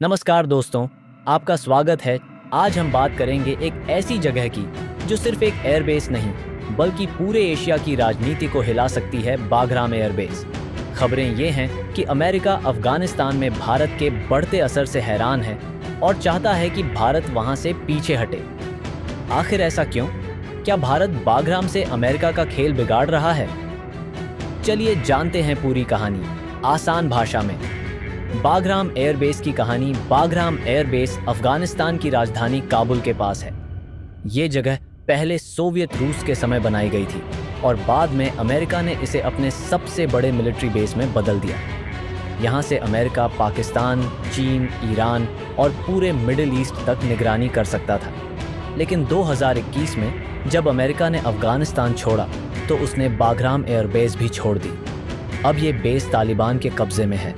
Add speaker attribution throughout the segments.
Speaker 1: नमस्कार दोस्तों, आपका स्वागत है। आज हम बात करेंगे एक ऐसी जगह की जो सिर्फ एक एयरबेस नहीं बल्कि पूरे एशिया की राजनीति को हिला सकती है, बागराम एयरबेस। खबरें ये हैं कि अमेरिका अफगानिस्तान में भारत के बढ़ते असर से हैरान है और चाहता है कि भारत वहां से पीछे हटे। आखिर ऐसा क्यों? क्या भारत बागराम से अमेरिका का खेल बिगाड़ रहा है? चलिए जानते हैं पूरी कहानी आसान भाषा में। बागराम एयरबेस की कहानी। बागराम एयरबेस अफगानिस्तान की राजधानी काबुल के पास है। ये जगह पहले सोवियत रूस के समय बनाई गई थी और बाद में अमेरिका ने इसे अपने सबसे बड़े मिलिट्री बेस में बदल दिया। यहाँ से अमेरिका पाकिस्तान, चीन, ईरान और पूरे मिडिल ईस्ट तक निगरानी कर सकता था। लेकिन 2021 में जब अमेरिका ने अफगानिस्तान छोड़ा तो उसने बागराम एयरबेस भी छोड़ दी। अब ये बेस तालिबान के कब्जे में है।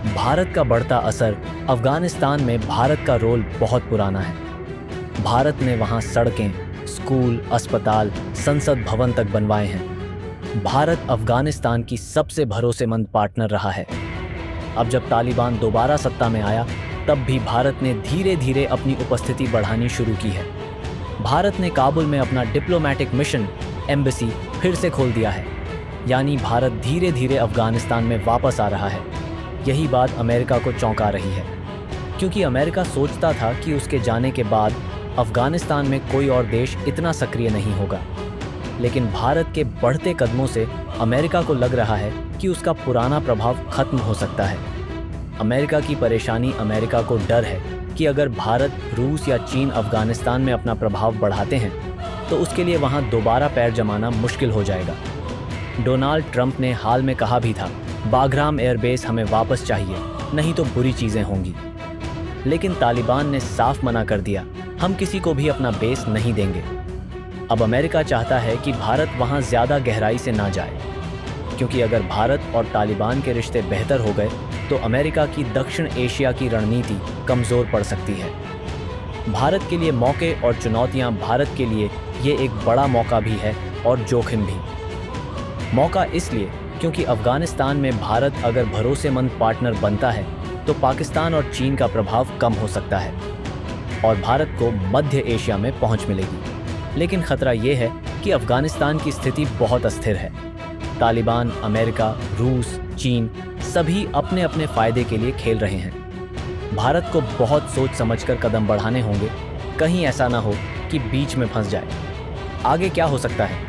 Speaker 1: भारत का बढ़ता असर। अफगानिस्तान में भारत का रोल बहुत पुराना है। भारत ने वहां सड़कें, स्कूल, अस्पताल, संसद भवन तक बनवाए हैं। भारत अफगानिस्तान की सबसे भरोसेमंद पार्टनर रहा है। अब जब तालिबान दोबारा सत्ता में आया तब भी भारत ने धीरे धीरे अपनी उपस्थिति बढ़ानी शुरू की है। भारत ने काबुल में अपना डिप्लोमेटिक मिशन एम्बेसी फिर से खोल दिया है। यानी भारत धीरे धीरे अफगानिस्तान में वापस आ रहा है। यही बात अमेरिका को चौंका रही है, क्योंकि अमेरिका सोचता था कि उसके जाने के बाद अफगानिस्तान में कोई और देश इतना सक्रिय नहीं होगा। लेकिन भारत के बढ़ते कदमों से अमेरिका को लग रहा है कि उसका पुराना प्रभाव खत्म हो सकता है। अमेरिका की परेशानी, अमेरिका को डर है कि अगर भारत, रूस या चीन अफगानिस्तान में अपना प्रभाव बढ़ाते हैं तो उसके लिए वहां दोबारा पैर जमाना मुश्किल हो जाएगा। डोनाल्ड ट्रंप ने हाल में कहा भी था, बागराम एयरबेस हमें वापस चाहिए, नहीं तो बुरी चीजें होंगी। लेकिन तालिबान ने साफ मना कर दिया, हम किसी को भी अपना बेस नहीं देंगे। अब अमेरिका चाहता है कि भारत वहां ज्यादा गहराई से ना जाए, क्योंकि अगर भारत और तालिबान के रिश्ते बेहतर हो गए तो अमेरिका की दक्षिण एशिया की रणनीति कमजोर पड़ सकती है। भारत के लिए मौके और चुनौतियां। भारत के लिए ये एक बड़ा मौका भी है और जोखिम भी। मौका इसलिए क्योंकि अफगानिस्तान में भारत अगर भरोसेमंद पार्टनर बनता है तो पाकिस्तान और चीन का प्रभाव कम हो सकता है और भारत को मध्य एशिया में पहुंच मिलेगी। लेकिन खतरा यह है कि अफगानिस्तान की स्थिति बहुत अस्थिर है। तालिबान, अमेरिका, रूस, चीन सभी अपने अपने फायदे के लिए खेल रहे हैं। भारत को बहुत सोच समझकर कदम बढ़ाने होंगे, कहीं ऐसा ना हो कि बीच में फंस जाए। आगे क्या हो सकता है?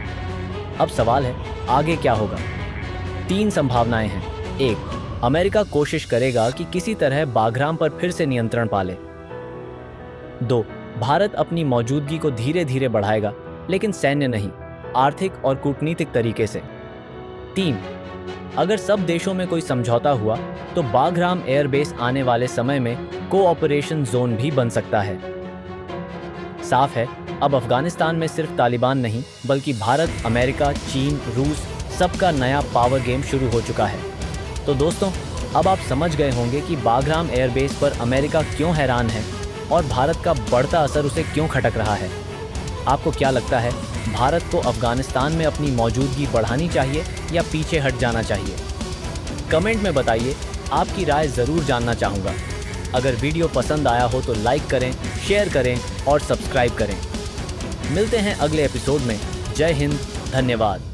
Speaker 1: अब सवाल है, आगे क्या होगा? 3 संभावनाएं हैं। 1, अमेरिका कोशिश करेगा कि किसी तरह बागराम पर फिर से नियंत्रण पा ले। 2, भारत अपनी मौजूदगी को धीरे धीरे बढ़ाएगा, लेकिन सैन्य नहीं, आर्थिक और कूटनीतिक तरीके से। 3, अगर सब देशों में कोई समझौता हुआ तो बागराम एयरबेस आने वाले समय में कोऑपरेशन जोन भी बन सकता है। साफ है, अब अफगानिस्तान में सिर्फ तालिबान नहीं बल्कि भारत, अमेरिका, चीन, रूस सबका नया पावर गेम शुरू हो चुका है। तो दोस्तों, अब आप समझ गए होंगे कि बागराम एयरबेस पर अमेरिका क्यों हैरान है और भारत का बढ़ता असर उसे क्यों खटक रहा है। आपको क्या लगता है, भारत को अफगानिस्तान में अपनी मौजूदगी बढ़ानी चाहिए या पीछे हट जाना चाहिए? कमेंट में बताइए, आपकी राय ज़रूर जानना चाहूँगा। अगर वीडियो पसंद आया हो तो लाइक करें, शेयर करें और सब्सक्राइब करें। मिलते हैं अगले एपिसोड में। जय हिंद, धन्यवाद।